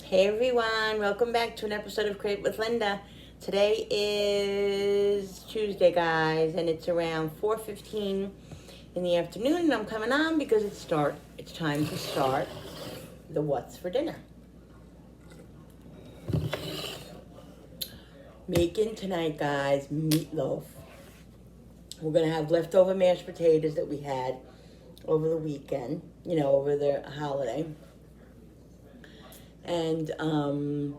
Hey everyone, welcome back to an episode of Crave with Linda. Today is Tuesday, guys, and it's around 4:15 in the afternoon, and I'm coming on because it's time to start the what's for dinner. Making tonight, guys, meatloaf. We're gonna have leftover mashed potatoes that we had over the weekend, over the holiday. And I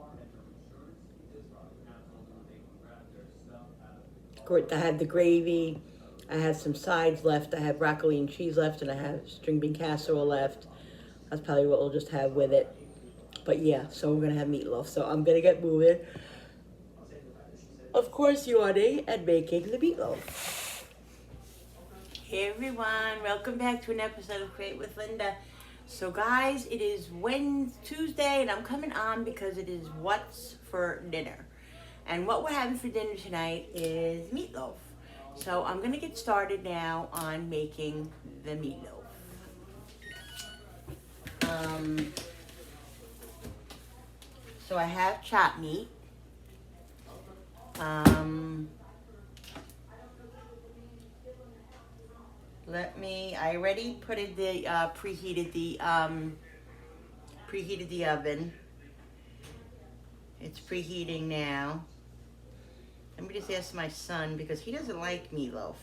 had the gravy. I had some sides left. I had broccoli and cheese left, and I have string bean casserole left. That's probably what we'll just have with it. But yeah, so we're gonna have meatloaf. So I'm gonna get moving. Of course, yawning and making the meatloaf. Hey everyone, welcome back to an episode of Create with Linda. So guys, it is Tuesday, and I'm coming on because it is what's for dinner. And what we're having for dinner tonight is meatloaf. So I'm gonna get started now on making the meatloaf. So I have chopped meat. I already put it preheated the oven. It's preheating now. Let me just ask my son because he doesn't like meatloaf.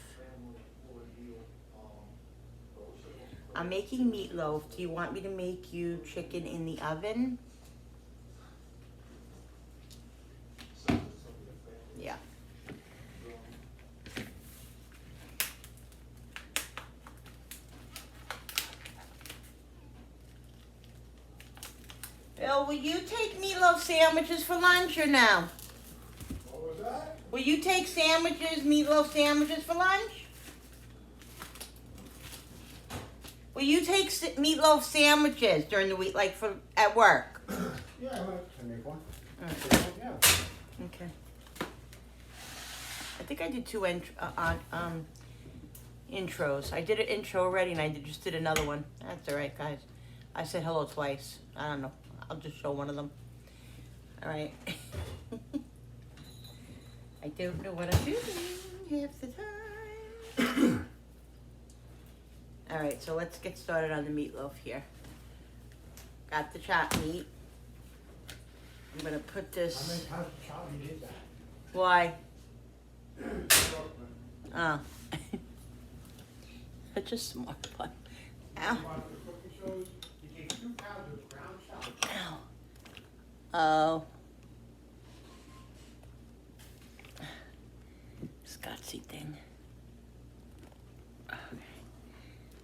I'm making meatloaf. Do you want me to make you chicken in the oven? Yeah. Bill, will you take meatloaf sandwiches for lunch or no? What was that? Will you take meatloaf sandwiches for lunch? Will you take meatloaf sandwiches during the week, like at work? Yeah, I make one. All right. Yeah. Okay. I think I did two intros. I did an intro already, and I just did another one. That's all right, guys. I said hello twice. I don't know. I'll just show one of them. All right. I don't know what I'm doing half the time. All right, so let's get started on the meatloaf here. Got the chopped meat. I'm gonna put this. How you did that? Why? Oh. That's just smart fun. Ow. You take 2 pounds of ground chopped. Ow. Oh. Scotsy thing. Okay.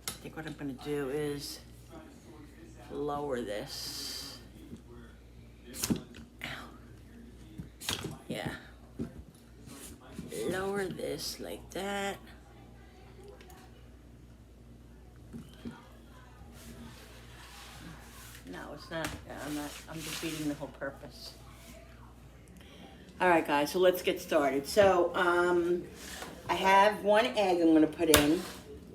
I think what I'm gonna do is lower this. Ow. Yeah. Lower this like that. No, it's not. I'm defeating the whole purpose. All right, guys, so let's get started. So, I have 1 egg I'm going to put in.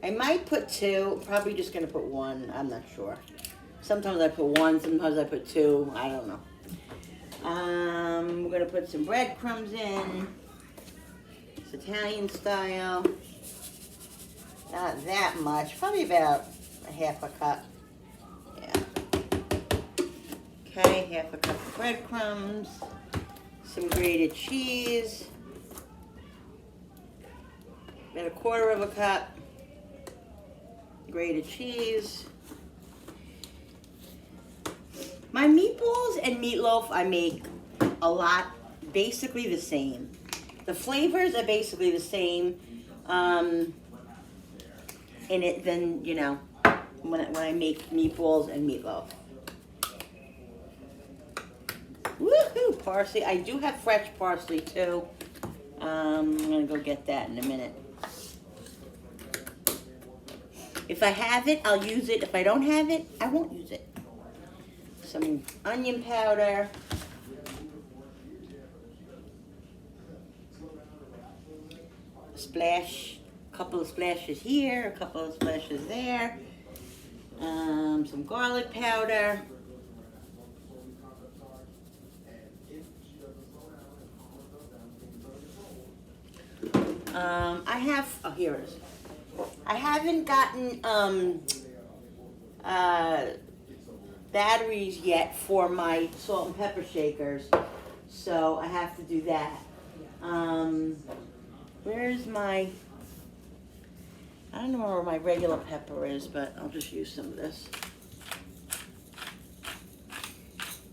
I might put 2. Probably just going to put 1. I'm not sure. Sometimes I put 1. Sometimes I put 2. I don't know. We're going to put some breadcrumbs in. It's Italian style. Not that much. Probably about a half a cup. Yeah. Okay, half a cup of breadcrumbs. Some grated cheese. About a quarter of a cup. Grated cheese. My meatballs and meatloaf I make a lot, basically the same. The flavors are basically the same. In it than, when I make meatballs and meatloaf. Woohoo! Parsley. I do have fresh parsley too. I'm gonna go get that in a minute. If I have it, I'll use it. If I don't have it, I won't use it. Some onion powder. A splash. A couple of splashes here. A couple of splashes there. Some garlic powder. I have, oh, here it is. I haven't gotten batteries yet for my salt and pepper shakers, so I have to do that. Where's my, I don't know where my regular pepper is, but I'll just use some of this.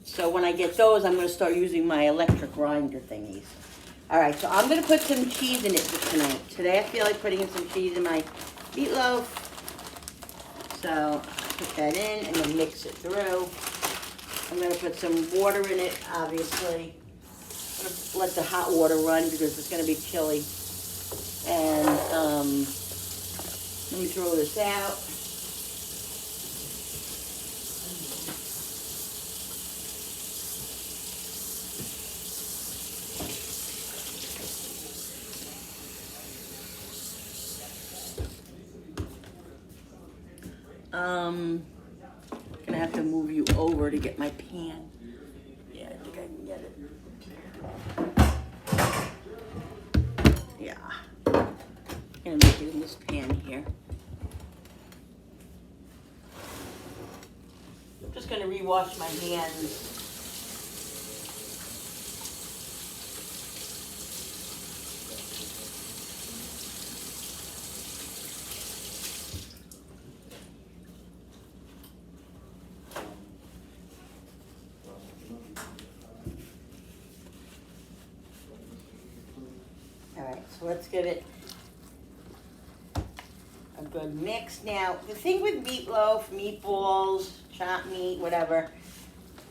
So when I get those, I'm going to start using my electric grinder thingies. All right, so I'm going to put some cheese in it tonight. Today I feel like putting in some cheese in my meatloaf. So I'll put that in and then mix it through. I'm going to put some water in it, obviously. I'm going to let the hot water run because it's going to be chilly. And let me throw this out. Gonna have to move you over to get my pan. Yeah, I think I can get it. Yeah. Gonna make it in this pan here. I'm just gonna rewash my hands. So let's give it a good mix. Now, the thing with meatloaf, meatballs, chopped meat, whatever,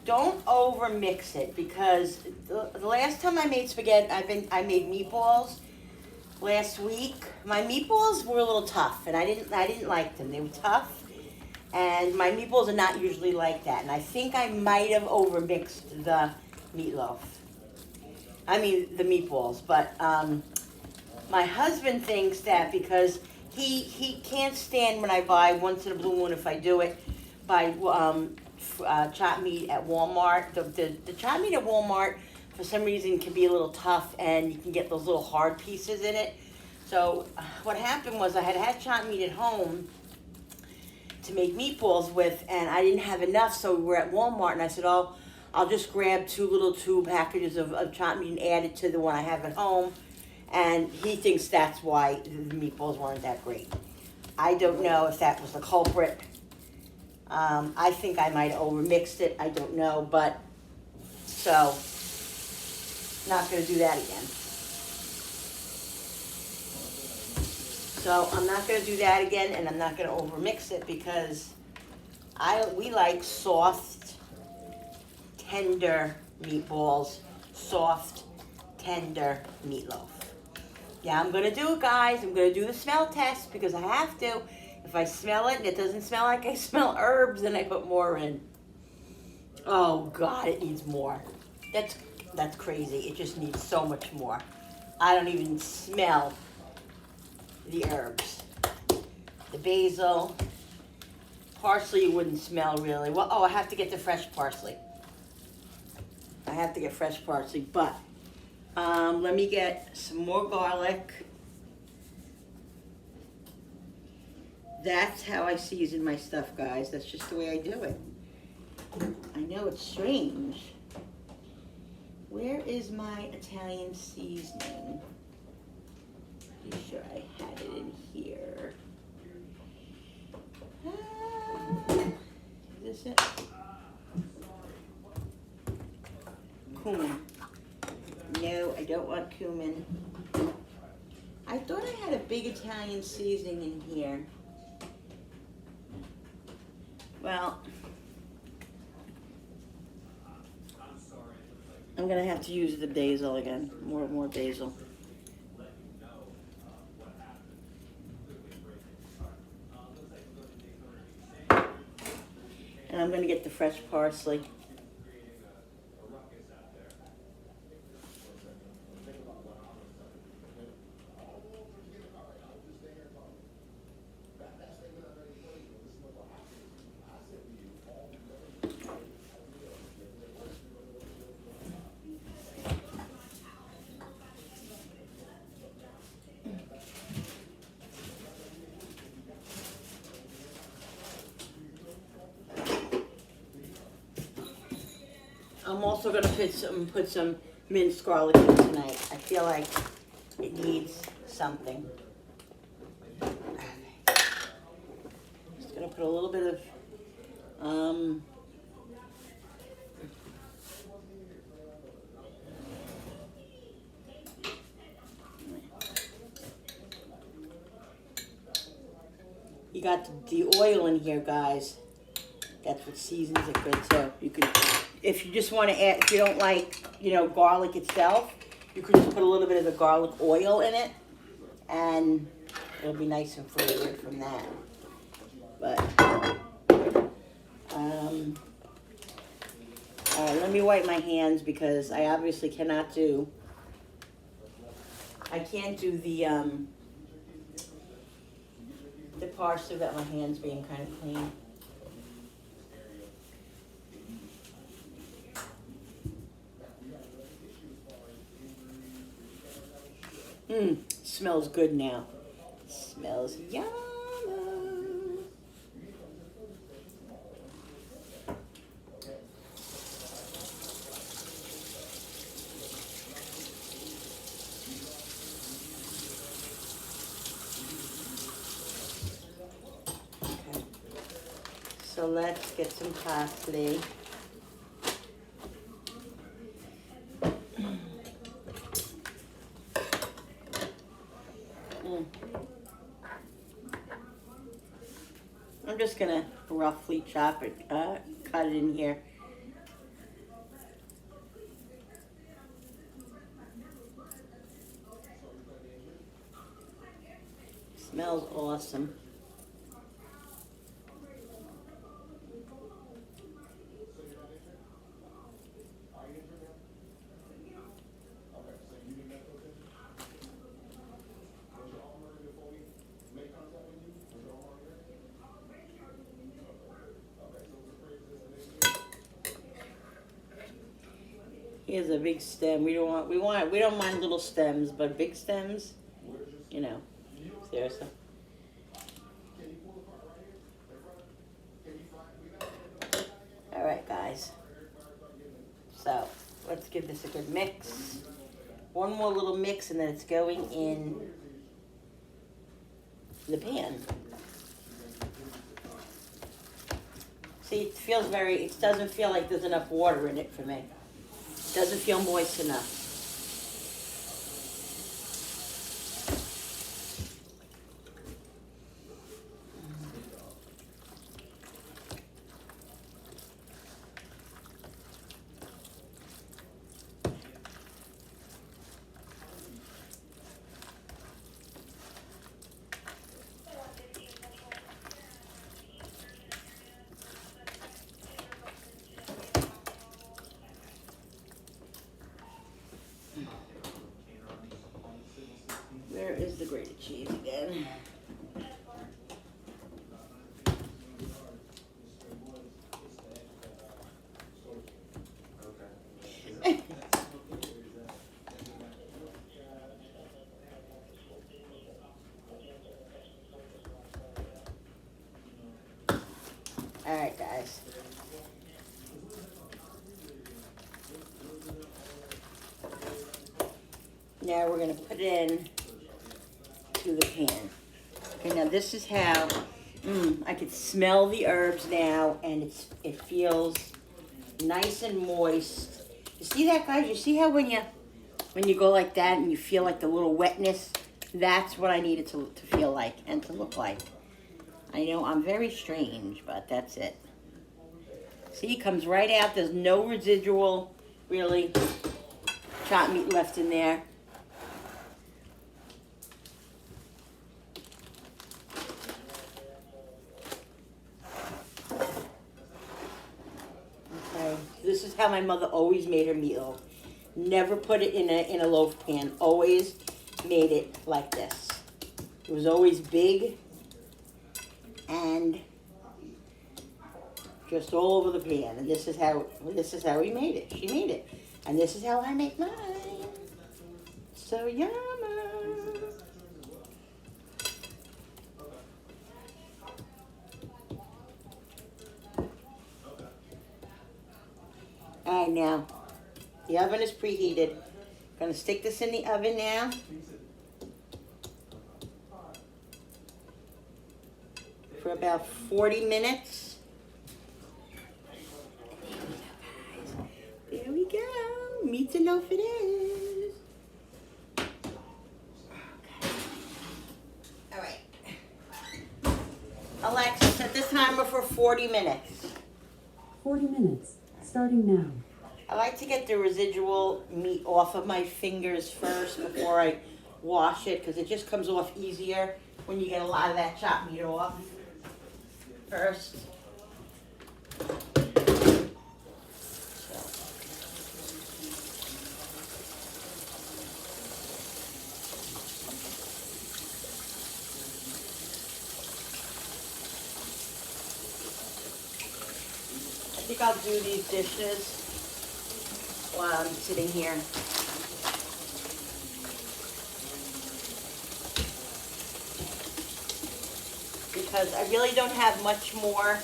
don't over mix it because the last time I made spaghetti, I made meatballs last week. My meatballs were a little tough, and I didn't like them. They were tough, and my meatballs are not usually like that. And I think I might have over mixed the meatloaf. I mean the meatballs, but my husband thinks that because he can't stand when I buy once in a blue moon if I do it, buy chopped meat at Walmart. The chopped meat at Walmart for some reason can be a little tough and you can get those little hard pieces in it. So what happened was I had chopped meat at home to make meatballs with and I didn't have enough, so we were at Walmart and I said, oh, I'll just grab two packages of chopped meat and add it to the one I have at home. And he thinks that's why the meatballs weren't that great. I don't know if that was the culprit. I think I might have overmixed it. I don't know, but so not going to do that again. So I'm not going to do that again, and I'm not going to overmix it because we like soft, tender meatballs, soft, tender meatloaf. Yeah, I'm going to do it, guys. I'm going to do the smell test because I have to. If I smell it and it doesn't smell like I smell herbs, then I put more in. Oh, God, it needs more. That's crazy. It just needs so much more. I don't even smell the herbs. The basil. Parsley you wouldn't smell really. Well, oh, I have to get the fresh parsley. I have to get fresh parsley, but let me get some more garlic. That's how I season my stuff, guys. That's just the way I do it. I know it's strange. Where is my Italian seasoning? Pretty sure I had it in here. Is this it? Cumin. No, I don't want cumin. I thought I had a big Italian seasoning in here. Well, I'm gonna have to use the basil again. More basil. And I'm gonna get the fresh parsley. I'm also gonna put some minced garlic in tonight. I feel like it needs something. Just gonna put a little bit of you got the oil in here, guys. That's what seasons it good. So you can, if you just want to add, if you don't like, garlic itself, you can just put a little bit of the garlic oil in it, and it'll be nice and flavored from that. But all right, let me wipe my hands because I obviously cannot do. I can't do the parsley without my hands being kind of clean. Smells good now. Smells yum. Okay. So let's get some parsley. I'm just gonna roughly chop it, cut it in here. Smells awesome. Here's a big stem. We don't mind little stems, but big stems, seriously. All right, guys. So let's give this a good mix. One more little mix, and then it's going in the pan. See, it doesn't feel like there's enough water in it for me. Doesn't feel moist enough. Where is the grated cheese again? All right, guys. Now we're going to put it in to the pan. Okay, now this is how I can smell the herbs now, and it feels nice and moist. You see that, guys? You see how when you go like that and you feel like the little wetness? That's what I need it to feel like and to look like. I know I'm very strange, but that's it. See, it comes right out. There's no residual, really, chopped meat left in there. Okay, this is how my mother always made her meatloaf. Never put it in a loaf pan. Always made it like this. It was always big and just all over the pan. And this is how we made it. She made it. And this is how I make mine. So yummy. All right, now the oven is preheated. Gonna stick this in the oven now. For about 40 minutes. There we go. Meatloaf it is. Okay. All right. Alexa, set the timer for 40 minutes. 40 minutes, starting now. I like to get the residual meat off of my fingers first before I wash it, because it just comes off easier when you get a lot of that chopped meat off first. I think I'll do these dishes while I'm sitting here. Because I really don't have much more,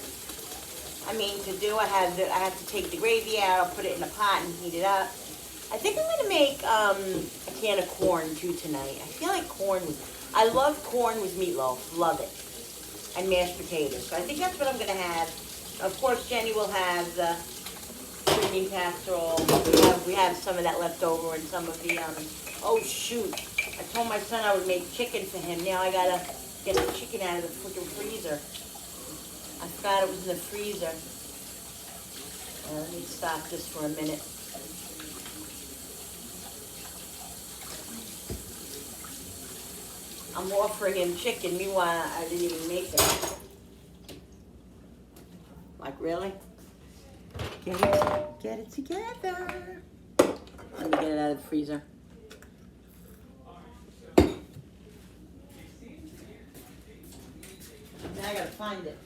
to do. I have to take the gravy out, I'll put it in a pot and heat it up. I think I'm gonna make a can of corn too tonight. I feel like I love corn with meatloaf, love it. And mashed potatoes, so I think that's what I'm gonna have. Of course, Jenny will have the green casserole. We have some of that left over and some of the, oh shoot. I told my son I would make chicken for him. Now I gotta get the chicken out of the freaking freezer. I forgot it was in the freezer. Let me stop this for a minute. I'm offering him chicken, meanwhile I didn't even make it. Like, really? Get it together. Let me get it out of the freezer. Now I gotta find it.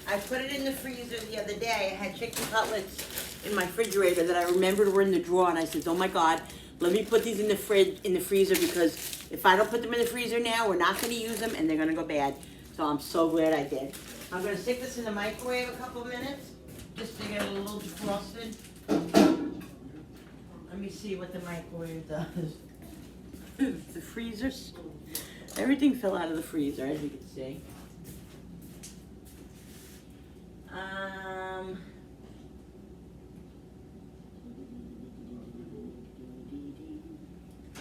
I put it in the freezer the other day. I had chicken cutlets in my refrigerator that I remembered were in the drawer, and I said, oh my God, let me put these in the freezer, because if I don't put them in the freezer now, we're not going to use them and they're going to go bad. So I'm so glad I did. I'm going to stick this in the microwave a couple of minutes just to get it a little defrosted. Let me see what the microwave does. The freezers, everything fell out of the freezer, as you can see.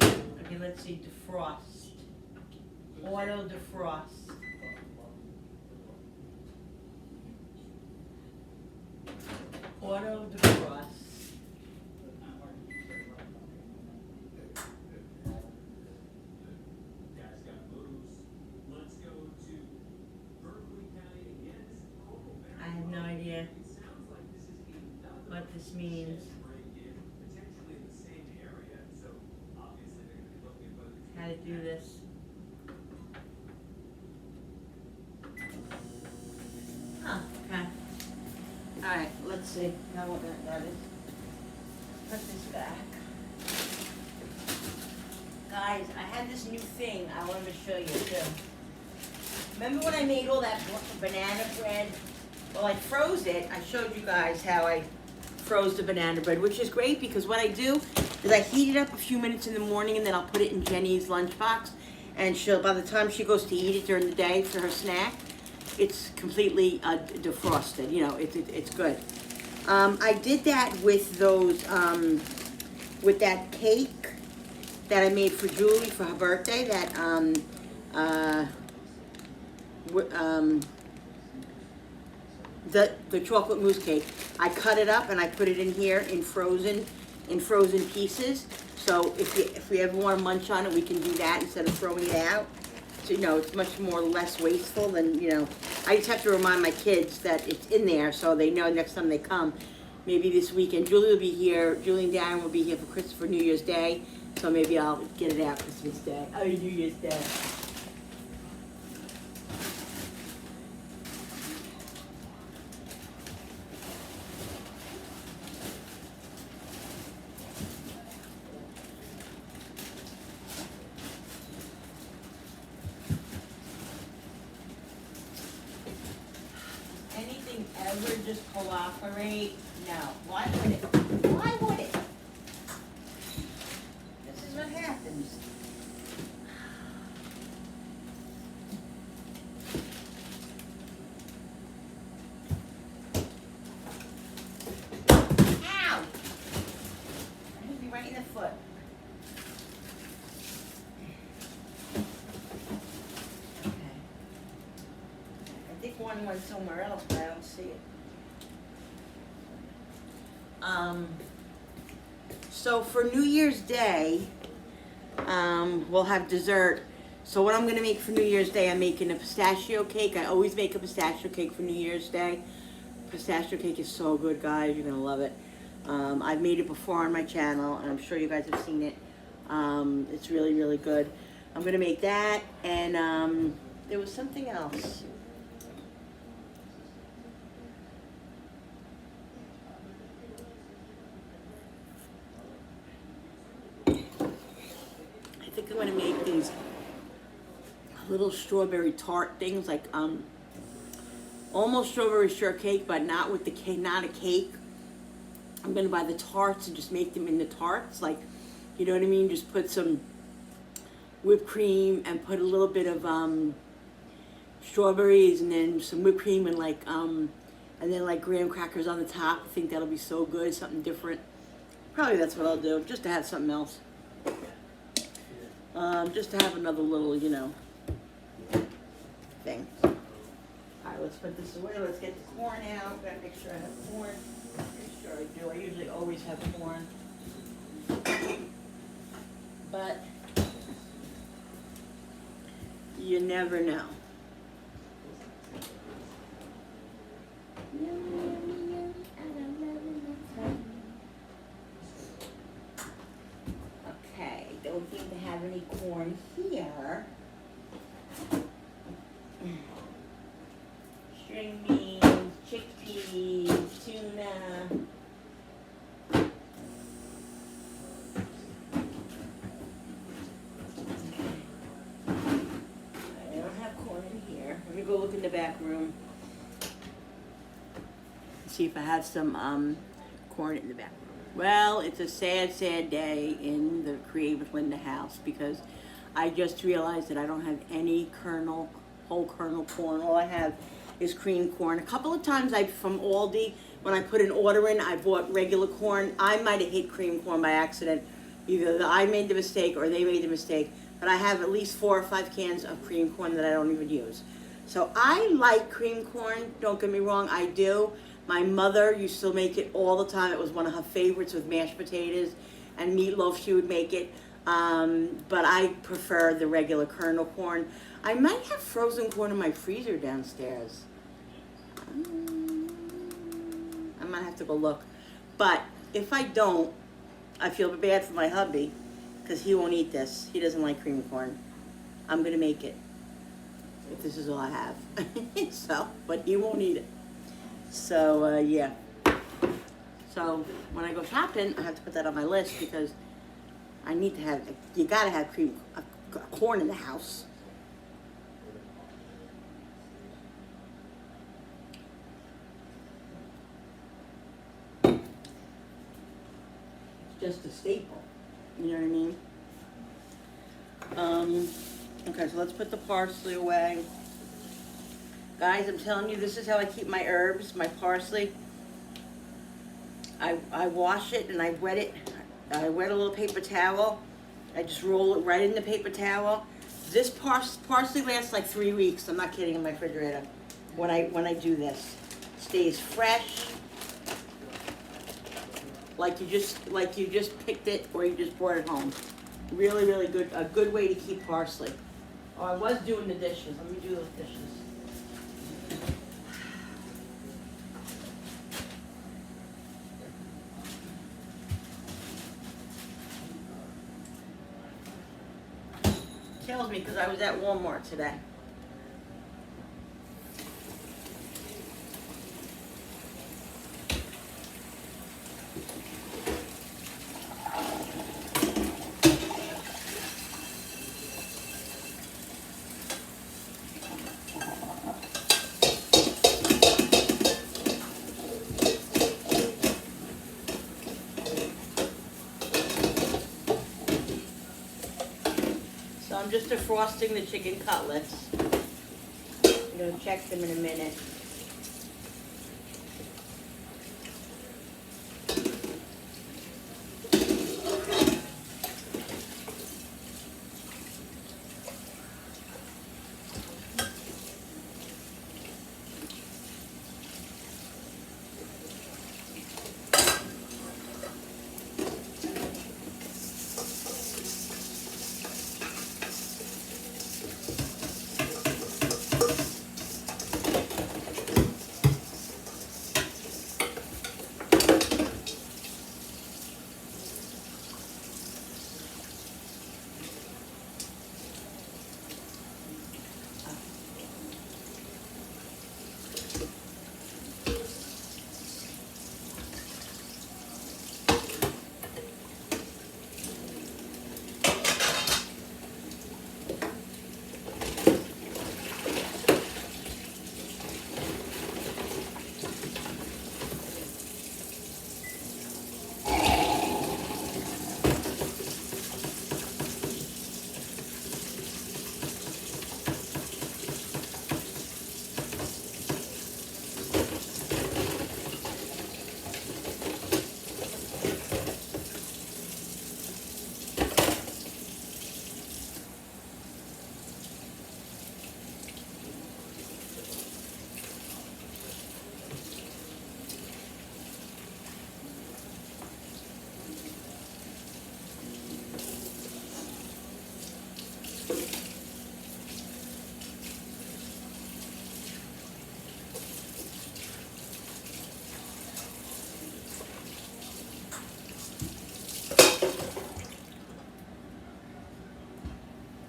Okay, let's see, defrost. Auto defrost. Auto defrost. I have no idea what this means. How to do this. Oh, okay. Alright, let's see how what that is. Put this back. Guys, I had this new thing I wanted to show you too. Remember when I made all that banana bread? Well, I froze it. I showed you guys how I froze the banana bread, which is great because what I do is I heat it up a few minutes in the morning and then I'll put it in Jenny's lunchbox, and by the time she goes to eat it during the day for her snack, it's completely defrosted. You know, it's good. I did that with those, with that cake that I made for Julie for her birthday. The chocolate mousse cake. I cut it up and I put it in here in frozen pieces. So if we ever want to munch on it, we can do that instead of throwing it out. So, you know, it's much more less wasteful than, you know. I just have to remind my kids that it's in there so they know next time they come. Maybe this weekend. Julie will be here. Julie and Darren will be here for New Year's Day. So maybe I'll get it out Christmas Day. Oh, New Year's Day. Anything ever just cooperate? No. Why would it? Why would it? This is what happens. Ow! I hit me right in the foot. Okay. I think one went somewhere else, but I don't see it. So for New Year's Day, we'll have dessert. So what I'm gonna make for New Year's Day, I'm making a pistachio cake. I always make a pistachio cake for New Year's Day. Pistachio cake is so good, guys. You're gonna love it. I've made it before on my channel, and I'm sure you guys have seen it. It's really, really good. I'm gonna make that, and there was something else. I think I'm gonna make these little strawberry tart things, like almost strawberry shortcake, but not with the cake, not a cake. I'm gonna buy the tarts and just make them into tarts, like, you know what I mean? Just put some whipped cream and put a little bit of strawberries and then some whipped cream and and then like graham crackers on the top. I think that'll be so good, something different. Probably that's what I'll do, just to have something else. Just to have another little, you know, thing. Alright, let's put this away. Let's get the corn out. Gotta make sure I have corn. Make sure I do. I usually always have corn. But you never know. Okay, don't seem to have any corn here. String beans, chickpeas, tuna. I don't have corn in here. Let me go look in the back room. See if I have some corn in the back room. Well, it's a sad, sad day in the Create with Linda house because I just realized that I don't have any whole kernel corn. All I have is cream corn. A couple of times from Aldi, when I put an order in, I bought regular corn. I might have hit cream corn by accident. Either I made the mistake or they made the mistake. But I have at least 4 or 5 cans of cream corn that I don't even use. So I like cream corn, don't get me wrong, I do. My mother used to make it all the time. It was one of her favorites with mashed potatoes and meatloaf. She would make it. But I prefer the regular kernel corn. I might have frozen corn in my freezer downstairs. I might have to go look. But if I don't, I feel bad for my hubby because he won't eat this. He doesn't like cream corn. I'm going to make it if this is all I have. So, but he won't eat it. So, yeah. So, when I go shopping, I have to put that on my list because I need to have, you gotta have corn in the house. It's just a staple, you know what I mean? Okay, so let's put the parsley away. Guys, I'm telling you, this is how I keep my herbs, my parsley. I wash it and I wet it. I wet a little paper towel. I just roll it right in the paper towel. This parsley lasts like 3 weeks. I'm not kidding, in my refrigerator. When I do this, it stays fresh, like you just picked it or you just brought it home. Really, really good. A good way to keep parsley. Oh, I was doing the dishes. Let me do those dishes. Kills me because I was at Walmart today. So I'm just defrosting the chicken cutlets. I'm going to check them in a minute.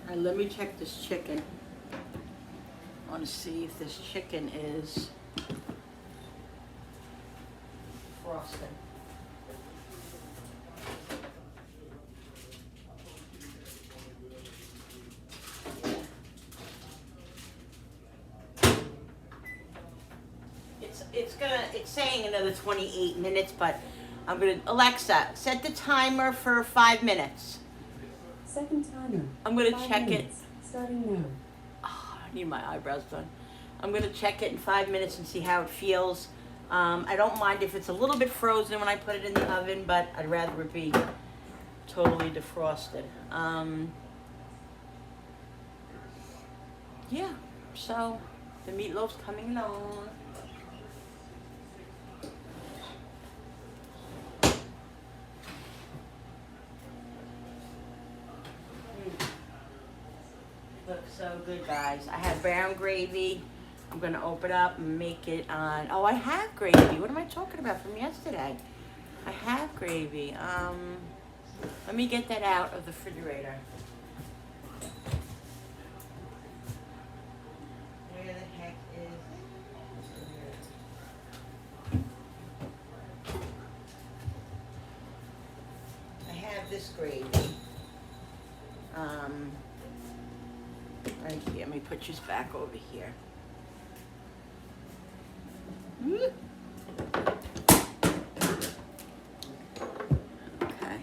All right, let me check this chicken. I want to see if this chicken is frosted. It's saying another 28 minutes, but I'm gonna, Alexa, set the timer for 5 minutes. Second timer. I'm gonna 5 check it. minutes, starting now. Oh, I need my eyebrows done. I'm gonna check it in 5 minutes and see how it feels. I don't mind if it's a little bit frozen when I put it in the oven, but I'd rather it be totally defrosted. Yeah, so the meatloaf's coming along. Looks so good, guys. I have brown gravy. I'm gonna open up and make it on. Oh, I have gravy. What am I talking about from yesterday? I have gravy. Let me get that out of the refrigerator. Where the heck is it? I have this gravy. Right here. Let me put yours back over here. Okay.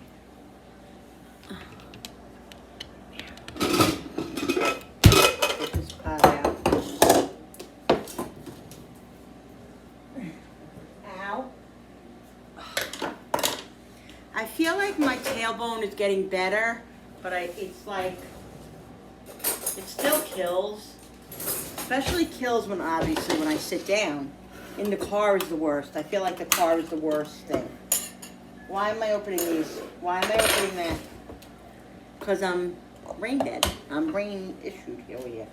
Get this pot out. Ow. I feel like my tailbone is getting better, but it's like, it still kills. Especially kills when I sit down. In the car is the worst. I feel like the car is the worst thing. Why am I opening these? Why am I opening that? Because I'm brain dead. I'm brain issued here.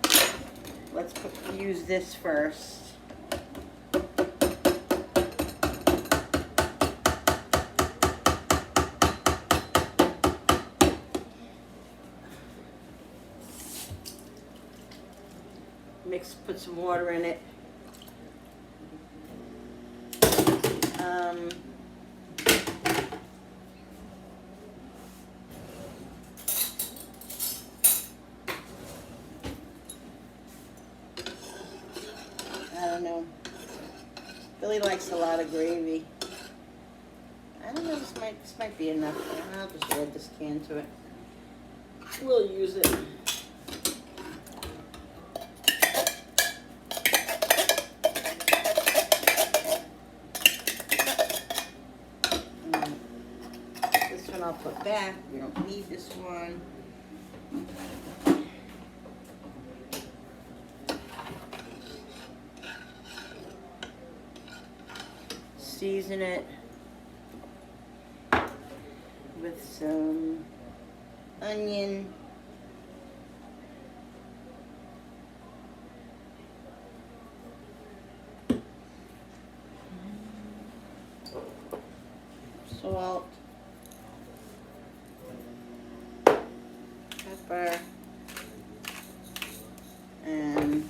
Let's use this first. mix, put some water in it. I don't know. Billy likes a lot of gravy. I don't know, this might be enough. I'll just add this can to it. We'll use it. This one I'll put back. We don't need this one. Season it with some onion, salt, pepper, and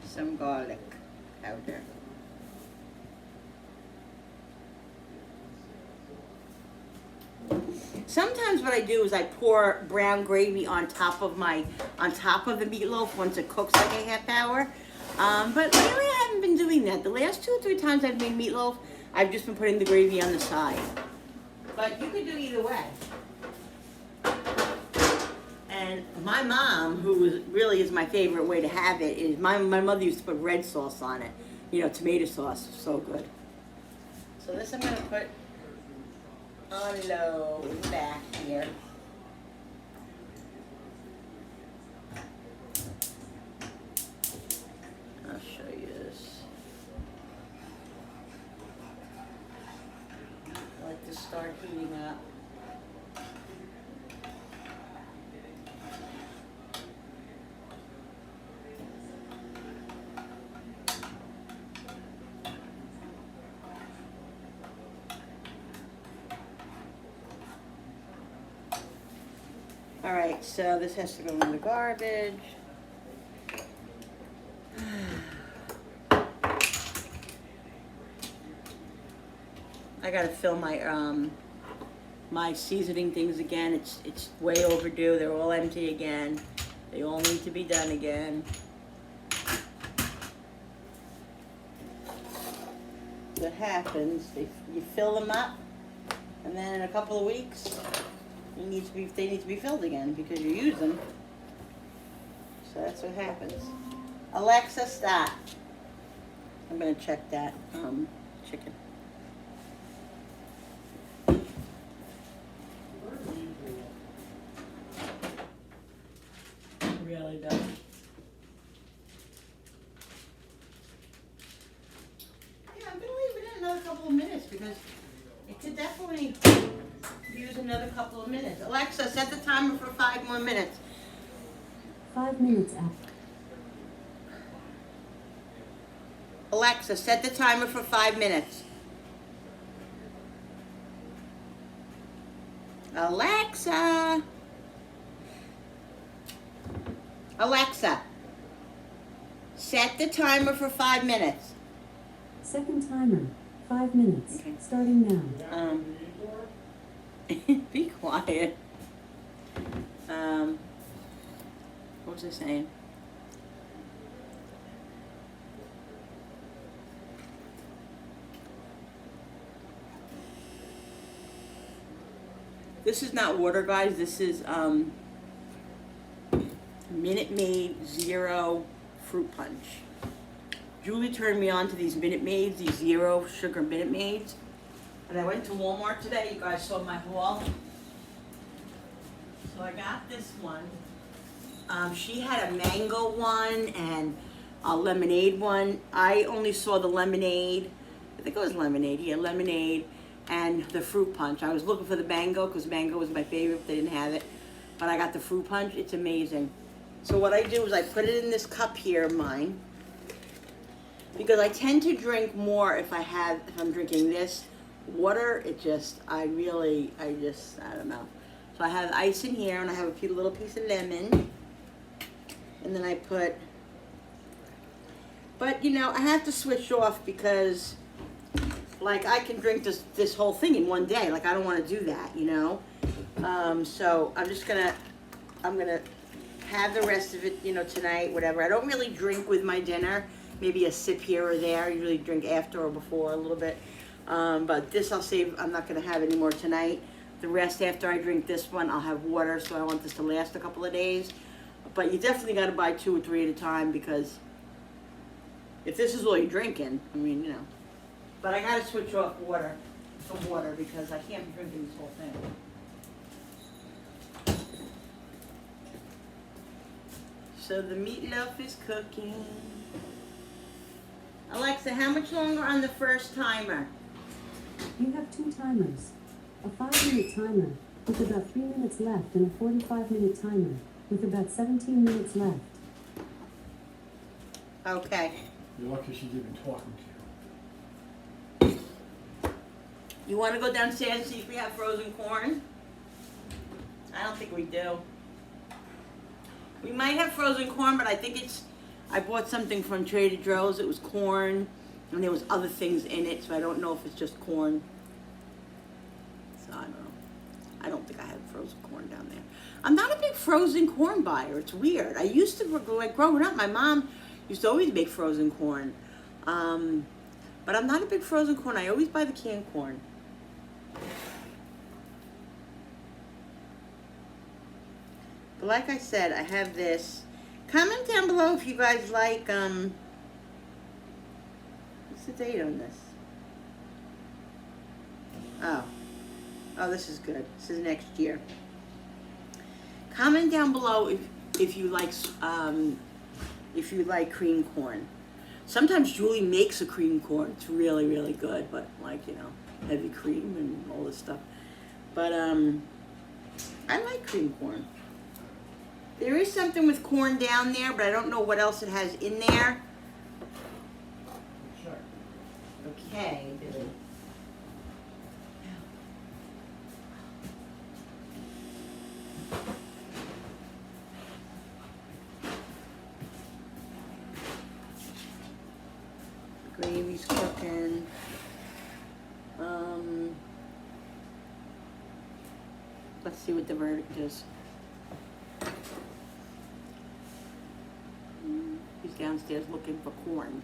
some garlic powder. Sometimes what I do is I pour brown gravy on top of the meatloaf once it cooks like a half hour. But lately I haven't been doing that. The last 2 or 3 times I've made meatloaf, I've just been putting the gravy on the side. But you could do either way. And my mom, who really is my favorite way to have it, is my mother used to put red sauce on it. You know, tomato sauce, so good. So this I'm gonna put on low back here. I'll show you this. Let this start heating up. All right, so this has to go in the garbage. I gotta fill my my seasoning things again. It's way overdue. They're all empty again. They all need to be done again. What happens? You fill them up, and then in a couple of weeks, they need to be filled again because you use them. So that's what happens. Alexa, stop. I'm gonna check that chicken. Really does. Yeah, I'm gonna leave it in another couple of minutes because it could definitely use another couple of minutes. Alexa, set the timer for 5 more minutes. 5 minutes after. Alexa, set the timer for 5 minutes. Alexa. Alexa, set the timer for 5 minutes. Second timer. 5 minutes. Okay. Starting now. Be quiet. What was I saying? This is not water, guys. This is Minute Maid Zero Fruit Punch. Julie turned me on to these Minute Maids, these zero sugar Minute Maids. And I went to Walmart today. You guys saw my haul. So I got this one. She had a mango one and a lemonade one. I only saw the lemonade. I think it was lemonade. Yeah, lemonade and the fruit punch. I was looking for the mango because mango was my favorite if they didn't have it. But I got the fruit punch. It's amazing. So what I do is I put it in this cup here of mine because I tend to drink more if I'm drinking this water. I don't know. So I have ice in here and I have a little piece of lemon. And then I put But you know, I have to switch off because, like, I can drink this whole thing in one day. Like, I don't want to do that, you know. So I'm gonna have the rest of it, you know, tonight, whatever. I don't really drink with my dinner. Maybe a sip here or there. I usually drink after or before a little bit. But this I'll save. I'm not gonna have any more tonight. The rest after I drink this one, I'll have water. So I want this to last a couple of days. But you definitely got to buy 2 or 3 at a time because if this is all you're drinking, I mean, you know. But I got to switch off water to water because I can't be drinking this whole thing. So the meatloaf is cooking. Alexa, how much longer on the first timer? You have 2 timers. A 5-minute timer with about 3 minutes left and a 45-minute timer with about 17 minutes left. Okay. You're lucky she's even talking to you. You want to go downstairs and see if we have frozen corn? I don't think we do. We might have frozen corn, but I think I bought something from Trader Joe's. It was corn, and there was other things in it, so I don't know if it's just corn. So I don't know. I don't think I have frozen corn down there. I'm not a big frozen corn buyer. It's weird. I used to, like growing up, my mom used to always make frozen corn. But I'm not a big frozen corn. I always buy the canned corn. But like I said, I have this. Comment down below if you guys like, what's the date on this? Oh, this is good. This is next year. Comment down below if you like cream corn. Sometimes Julie makes a cream corn. It's really, really good, but like, you know, heavy cream and all this stuff. But I like cream corn. There is something with corn down there, but I don't know what else it has in there. Sure. Okay, Billy. Gravy's cooking. Let's see what the verdict is. He's downstairs looking for corn.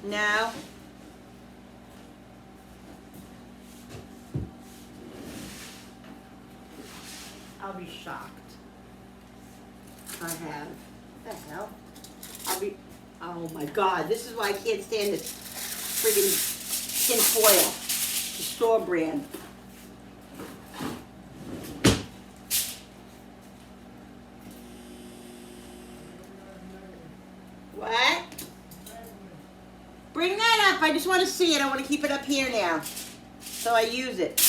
No. I'll be shocked. I have. What the hell? Oh my God, this is why I can't stand this friggin' tin foil. The store brand. What? Bring that up. I just want to see it. I want to keep it up here now. So I use it.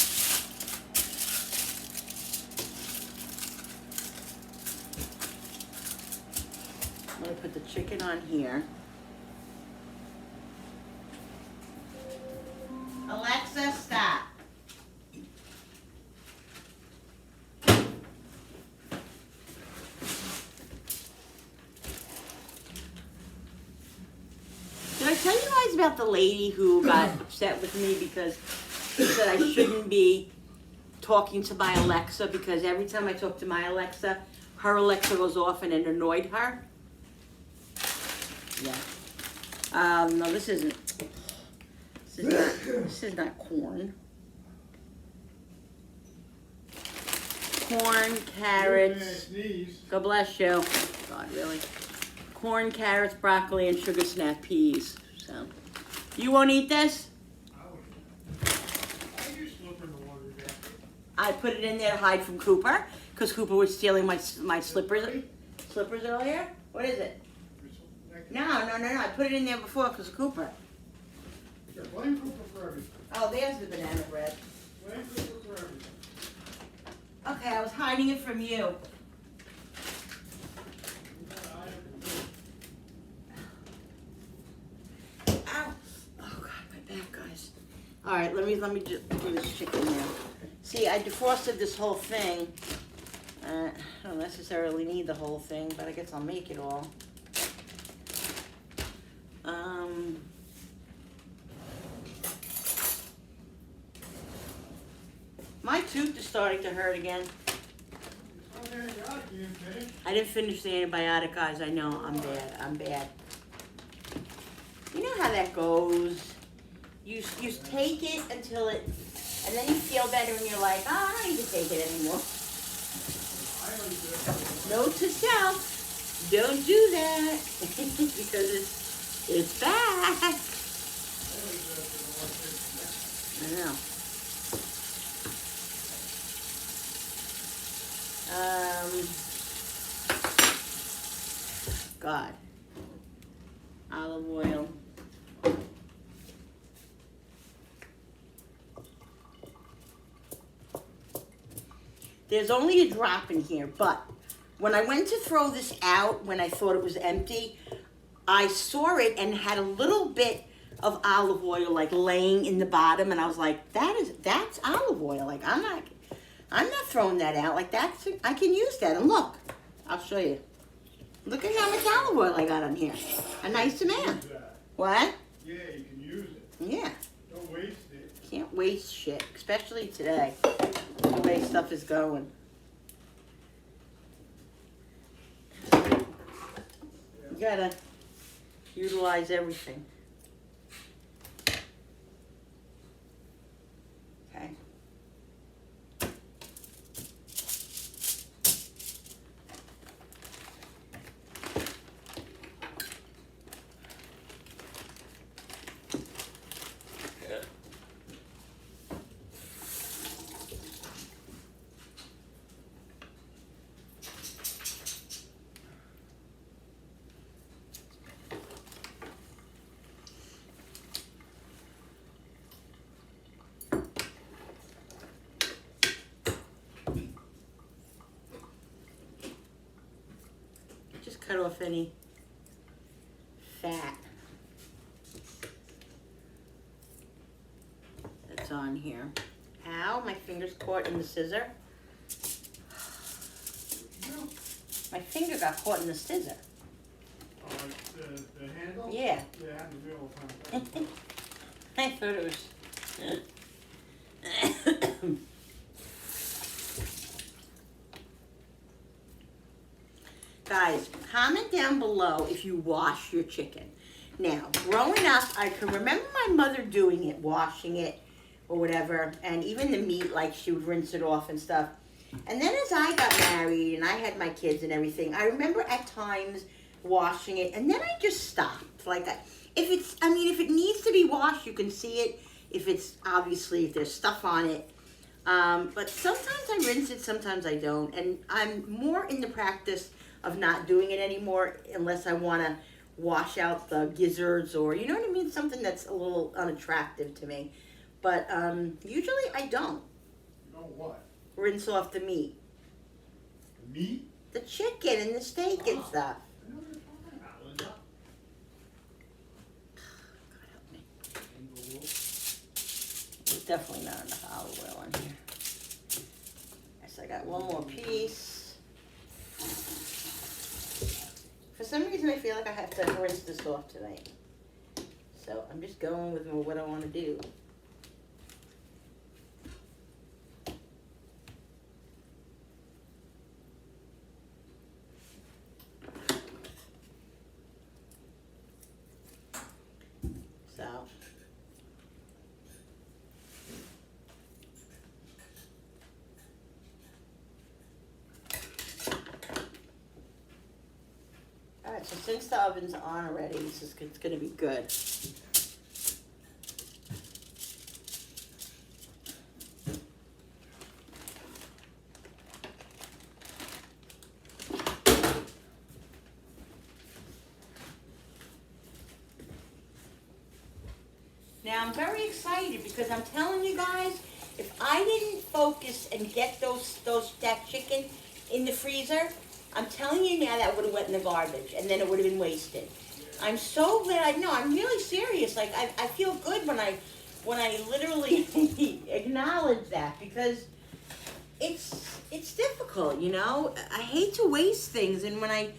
I'm going to put the chicken on here. Alexa, stop. Did I tell you guys about the lady who got upset with me because she said I shouldn't be talking to my Alexa because every time I talk to my Alexa, her Alexa goes off and it annoyed her? Yeah. No, this isn't. This is not corn. Corn, carrots. God bless you. God, really. Corn, carrots, broccoli, and sugar snap peas. So, you won't eat this? I put it in there to hide from Cooper because Cooper was stealing my slippers earlier. What is it? No. I put it in there before because of Cooper. Yeah, blame Cooper for everything. Oh, there's the banana bread. Blame Cooper for everything. Okay, I was hiding it from you. All right, let me just do this chicken now. See, I defrosted this whole thing. I don't necessarily need the whole thing, but I guess I'll make it all. My tooth is starting to hurt again. I didn't finish the antibiotic, guys. I know, I'm bad. You know how that goes. You take it until it, and then you feel better and you're like, oh, I don't need to take it anymore. Note to self, don't do that because it's bad. I know. God. Olive oil. There's only a drop in here, but when I went to throw this out, when I thought it was empty, I saw it and had a little bit of olive oil like laying in the bottom, and I was like, that's olive oil. Like I'm not throwing that out. Like I can use that. And look, I'll show you. Look at how much olive oil I got on here. A nice amount. What? Yeah, you can use it. Yeah. Don't waste it. Can't waste shit, especially today. The way stuff is going. You gotta utilize everything. Okay. Cut off any fat that's on here. Ow, my finger's caught in the scissor. My finger got caught in the scissor. Oh, the handle? Yeah. Yeah, the middle time. I thought it was... Guys, comment down below if you wash your chicken. Now, growing up, I can remember my mother doing it, washing it or whatever, and even the meat, like she would rinse it off and stuff. And then as I got married and I had my kids and everything, I remember at times washing it, and then I just stopped. Like, if it needs to be washed, you can see it. If if there's stuff on it. But sometimes I rinse it, sometimes I don't. And I'm more in the practice of not doing it anymore unless I want to wash out the gizzards or, you know what I mean? Something that's a little unattractive to me. But usually I don't. You know what? Rinse off the meat. The meat? The chicken and the steak and stuff. I know what you're talking about, Linda. God help me. There's definitely not enough olive oil in here. So I got one more piece. For some reason, I feel like I have to rinse this off tonight. So I'm just going with what I want to do. So. Alright, so since the oven's on already, it's going to be good. Now I'm very excited because I'm telling you guys, if I didn't focus and get that chicken in the freezer, I'm telling you now that would have went in the garbage and then it would have been wasted. I'm so glad. I'm really serious. Like I feel good when I when I literally acknowledge that, because it's difficult, you know. I hate to waste things, and when I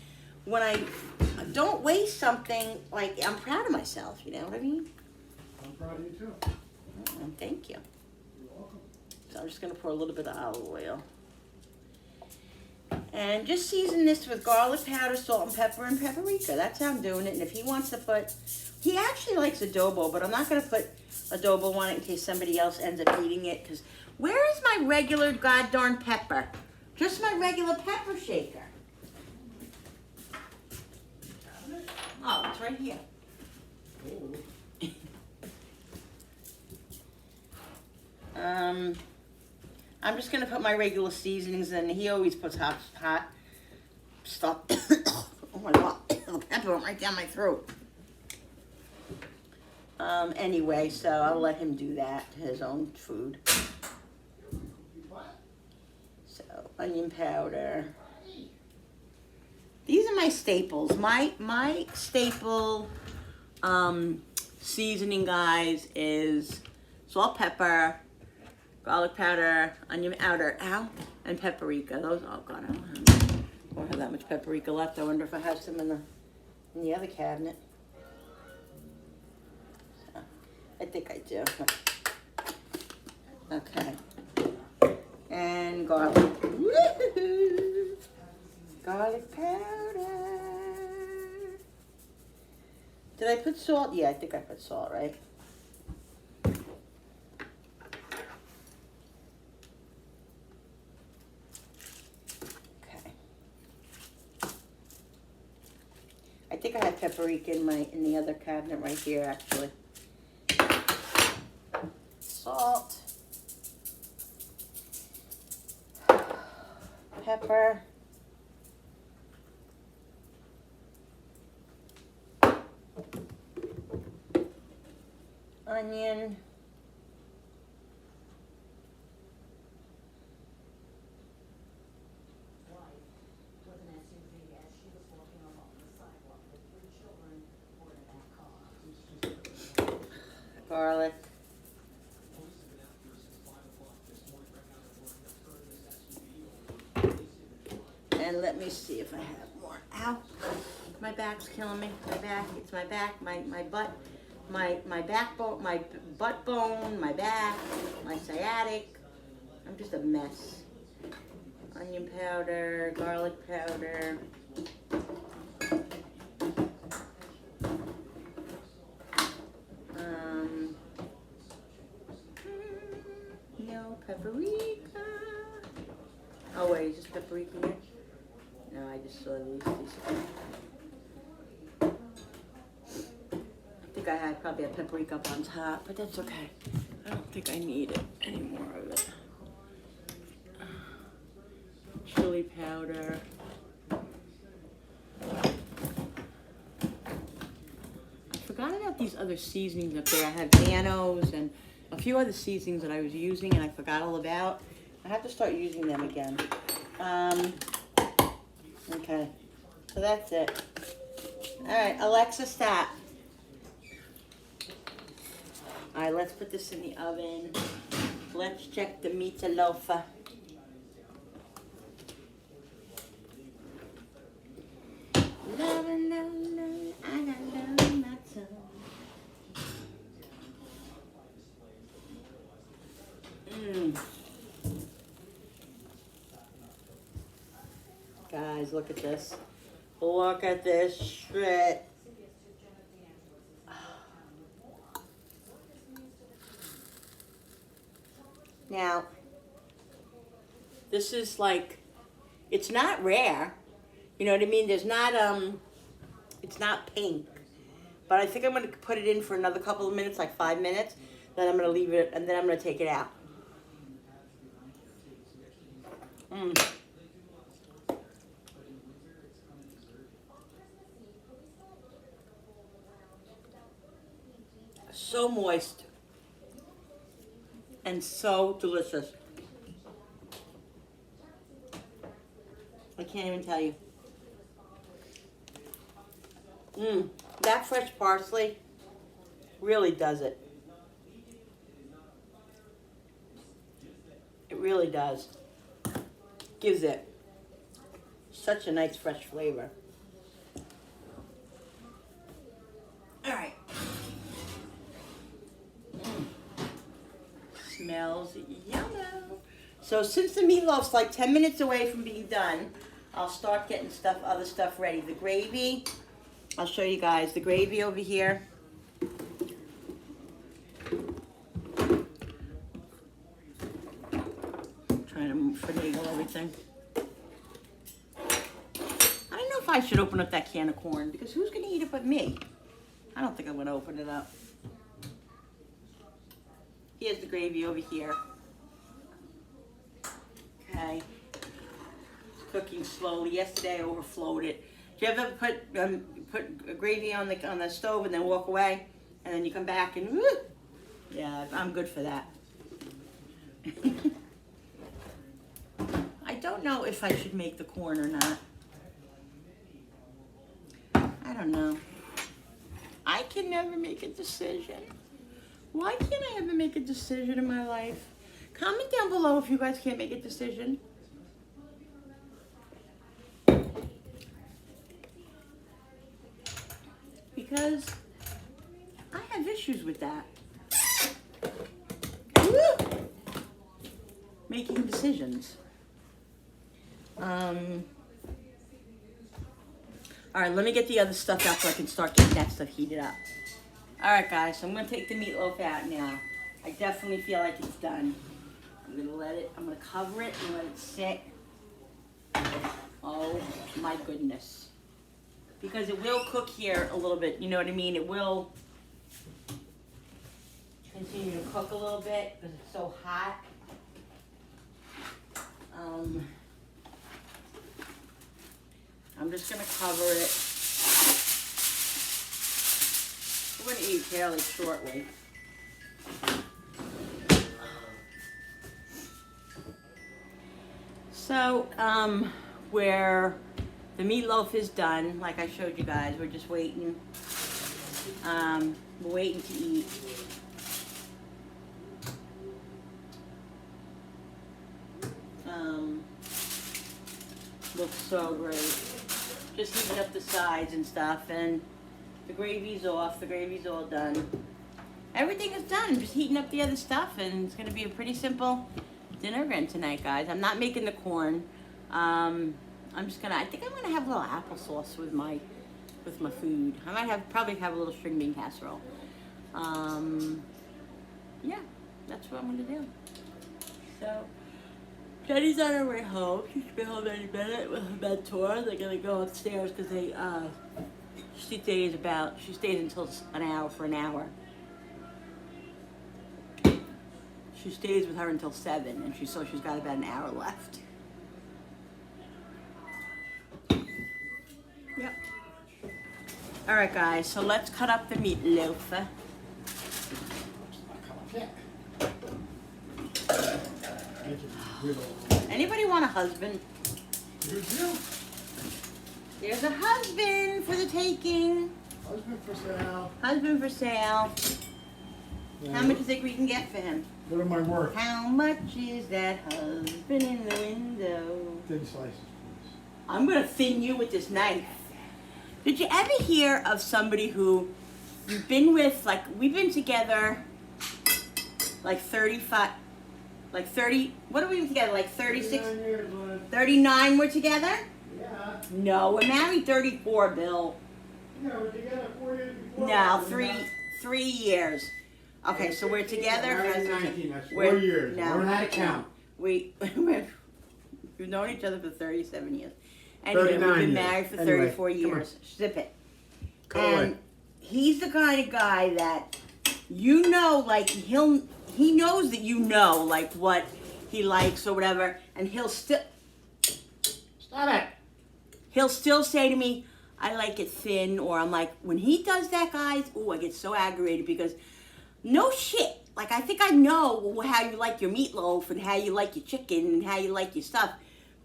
don't waste something, like, I'm proud of myself. You know what I mean? I'm proud of you too. Thank you. You're welcome. So I'm just gonna pour a little bit of olive oil, and just season this with garlic powder, salt and pepper, and paprika. That's how I'm doing it. And if he wants to put, he actually likes adobo, but I'm not gonna put adobo on it in case somebody else ends up eating it. Because where is my regular goddamn pepper? Just my regular pepper shaker. Oh, it's right here. I'm just gonna put my regular seasonings in. He always puts hot stuff. Oh my god, the pepper went right down my throat. Anyway, so I'll let him do that to his own food. So, onion powder. These are my staples. My staple seasoning, guys, is salt, pepper, garlic powder, onion powder, and paprika. Those, oh god, I don't have that much paprika left. I wonder if I have some in the other cabinet. So, I think I do. Okay. And garlic. Woo-hoo! Garlic powder. Did I put salt? Yeah, I think I put salt, right? Okay. I think I have paprika in the other cabinet right here, actually. Salt. Pepper. Onion. Garlic. And let me see if I have more. Ow. My back's killing me. My back. It's my back. My butt. My backbone. My butt bone. My back. My sciatic. I'm just a mess. Onion powder. Garlic powder. No paprika. Oh wait, is this paprika here? No, I just saw these. I think I had probably a paprika up on top, but that's okay. I don't think I need it any more of it. Chili powder. I forgot about these other seasonings up there. I have Danos and a few other seasonings that I was using and I forgot all about. I have to start using them again. Okay, so that's it. All right, Alexa, stop. All right, let's put this in the oven. Let's check the Meatloaf. I got love in my tongue. Guys, look at this. Look at this shit. Now, this is like, it's not rare. You know what I mean? There's not, it's not pink. But I think I'm going to put it in for another couple of minutes, like 5 minutes. Then I'm going to leave it, and then I'm going to take it out. So moist. And so delicious. I can't even tell you. That fresh parsley really does it. really does. Gives it such a nice fresh flavor. All right. Smells yellow. So since the meatloaf's like 10 minutes away from being done, I'll start getting other stuff ready. The gravy, I'll show you guys the gravy over here. Trying to finagle everything. I don't know if I should open up that can of corn because who's gonna eat it but me? I don't think I'm gonna open it up. Here's the gravy over here. Okay. It's cooking slowly. Yesterday I overflowed it. Do you ever put gravy on the stove and then walk away, and then you come back and woo? Yeah, I'm good for that. I don't know if I should make the corn or not. I don't know. I can never make a decision. Why can't I ever make a decision in my life? Comment down below if you guys can't make a decision. Because I have issues with that. Woo! Making decisions. All right, let me get the other stuff out so I can start getting that stuff heated up. All right, guys, so I'm gonna take the meatloaf out now. I definitely feel like it's done. I'm gonna cover it and let it sit. Oh my goodness. Because it will cook here a little bit, you know what I mean? It will continue to cook a little bit because it's so hot. I'm just gonna cover it. We're gonna eat fairly shortly. So, where the meatloaf is done, like I showed you guys, we're just waiting. We're waiting to eat. Looks so great. Just heating up the sides and stuff, and the gravy's off. The gravy's all done. Everything is done. Just heating up the other stuff, and it's gonna be a pretty simple dinner event tonight, guys. I'm not making the corn. I think I'm gonna have a little applesauce with my food. I might probably have a little string bean casserole. Yeah, that's what I'm gonna do. So, Jenny's on her way home. She should be home any minute with her mentor. They're gonna go upstairs because she stays until an hour for an hour. She stays with her until 7, and she's got about an hour left. Yep. All right, guys. So let's cut up the meatloaf. Anybody want a husband? You do? There's a husband for the taking. Husband for sale. Husband for sale. Yeah. How much do you think we can get for him? What am I worth? How much is that husband in the window? Thin slices, please. I'm gonna thin you with this knife. Did you ever hear of somebody who you've been with, like, we've been together like 35, like 30, what are we together, like 36, 39 years, man. 39 we're together? Yeah. No, we're married 34, Bill. Yeah, we're together 4 years before. No, three years. Okay, so we're together. Married 19, that's 4 We're- years. no. Learn how to count. We've known each other for 37 years. Anyway, we've 39 been years. married for Anyway, 34 come years. Zip it. Go And away. he's the kind of guy that, you know, like, he knows that you know, like, what he likes or whatever, and he'll still say to me, I like it thin, or I'm like, when he does that, guys, I get so aggravated because no shit. Like, I think I know how you like your meatloaf and how you like your chicken and how you like your stuff.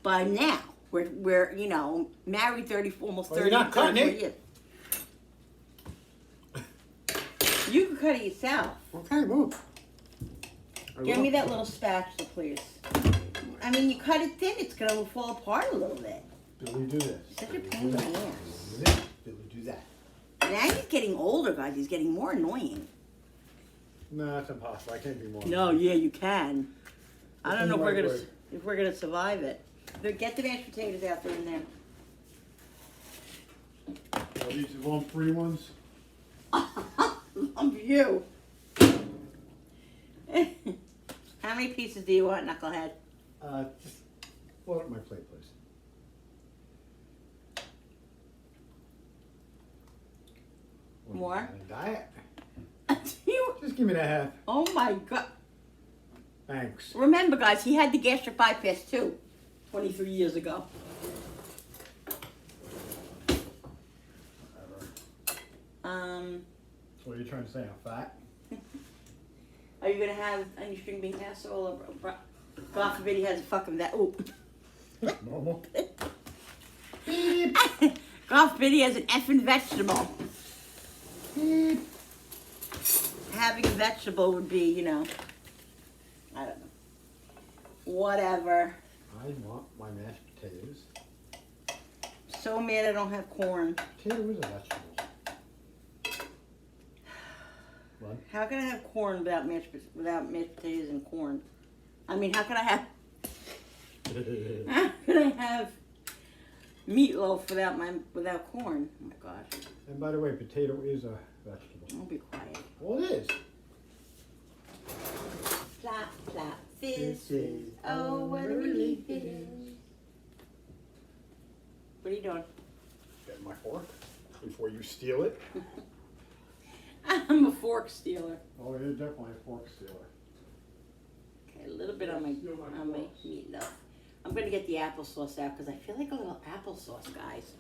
But now, we're you know, married 34, almost 30 Well, you're not cutting it. years. You can cut it yourself. Okay, move. Give me that little spatula, please. I mean, you cut it thin, it's gonna fall apart a little bit. Billy, do this. Such a Billy, pain do in the that. ass. Billy, do this. Billy, do that. Now he's getting older, guys. He's getting more annoying. No, that's impossible. I can't be more. No, yeah, you can. I don't know if Right we're way. gonna survive it. But get the mashed potatoes out there in there. Are these the long free ones? Love you. How many pieces do you want, Knucklehead? Just load up my plate, please. More? On a diet? You- Just give me that half. oh my God. Thanks. Remember, guys, he had the gastric bypass too, 23 years ago. Whatever. So what are you trying to say? I'm fat? Are you gonna have any string bean casserole? Or, God forbid he has a fucking that. Ooh. Normal. God forbid he has an effing vegetable. Having a vegetable would be, you know, I don't know. Whatever. I want my mashed potatoes. So mad I don't have corn. Potato is a vegetable. What? How can I have corn without mashed potatoes and corn? I mean, how can I have meatloaf without corn? Oh my gosh. And by the way, potato is a vegetable. I'll be quiet. Well, it is. Plop, plop, fizz. Oh, what a relief it is. What are you doing? Get my fork before you steal it. I'm a fork stealer. Oh, you're definitely a fork stealer. Okay, a little bit on my meatloaf. I'm gonna get the applesauce out because I feel like a little applesauce, guys.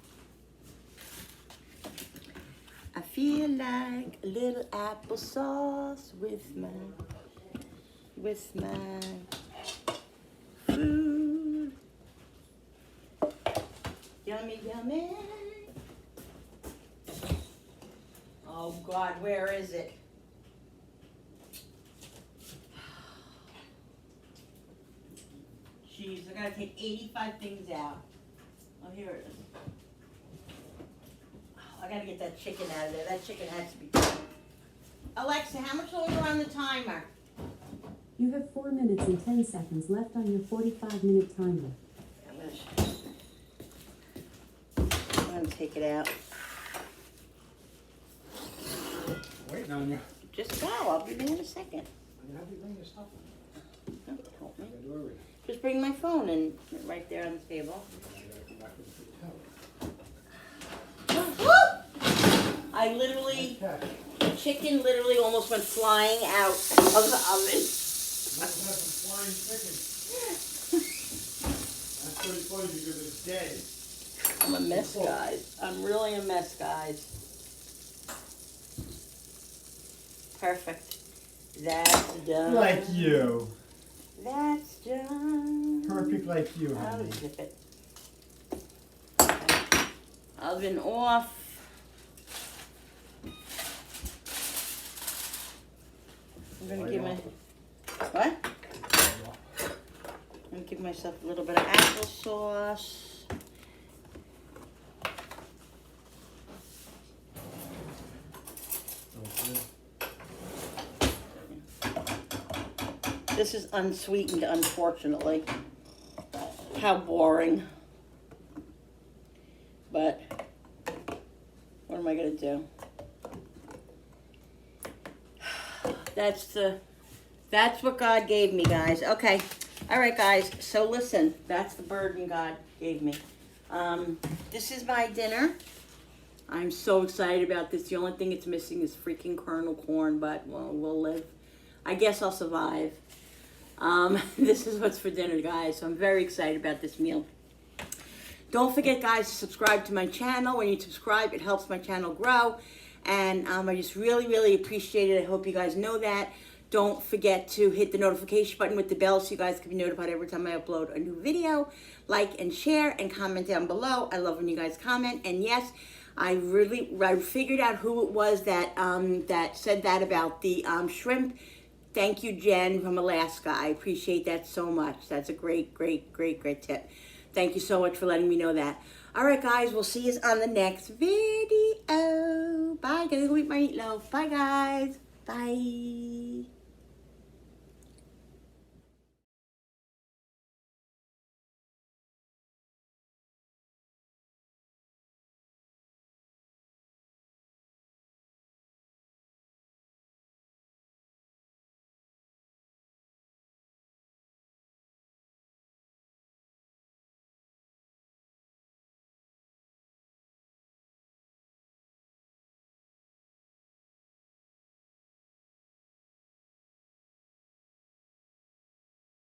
I feel like a little applesauce with my food. Yummy, yummy. Oh God, where is it? Jeez, I gotta take 85 things out. Oh, here it is. Oh, I gotta get that chicken out of there. That chicken has to be done. Alexa, how much longer on the timer? You have 4 minutes and 10 seconds left on your 45-minute timer. I'm gonna take it out. Waiting on you. Just go. I'll be there in a second. How do you bring this stuff? No, help me. I do everything. Just bring my phone and right there on the table. I gotta come back with the towel. I literally, Okay. the chicken literally almost went flying out of the oven. Let's have some flying chicken. That's pretty funny because it's dead. I'm a mess, guys. I'm really a mess, guys. Perfect. That's done. Like you. That's done. Perfect like you, I'll honey. zip it. Oven off. I'm gonna give my what? I'm gonna give myself a little bit of applesauce. This is unsweetened, unfortunately. How boring. But what am I gonna do? That's what God gave me, guys. Okay. All right, guys. So listen, that's the burden God gave me. This is my dinner. I'm so excited about this. The only thing it's missing is freaking kernel corn, but well, we'll live. I guess I'll survive. This is what's for dinner, guys. So I'm very excited about this meal. Don't forget, guys, to subscribe to my channel. When you subscribe, it helps my channel grow. And I just really, really appreciate it. I hope you guys know that. Don't forget to hit the notification button with the bell so you guys can be notified every time I upload a new video. Like and share and comment down below. I love when you guys comment. And yes, I figured out who it was that that said that about the shrimp Thank you, Jen from Alaska. I appreciate that so much. That's a great, great, great, great tip. Thank you so much for letting me know that. All right, guys, we'll see you on the next video. Bye. Gotta go eat my meatloaf. Bye, guys. Bye.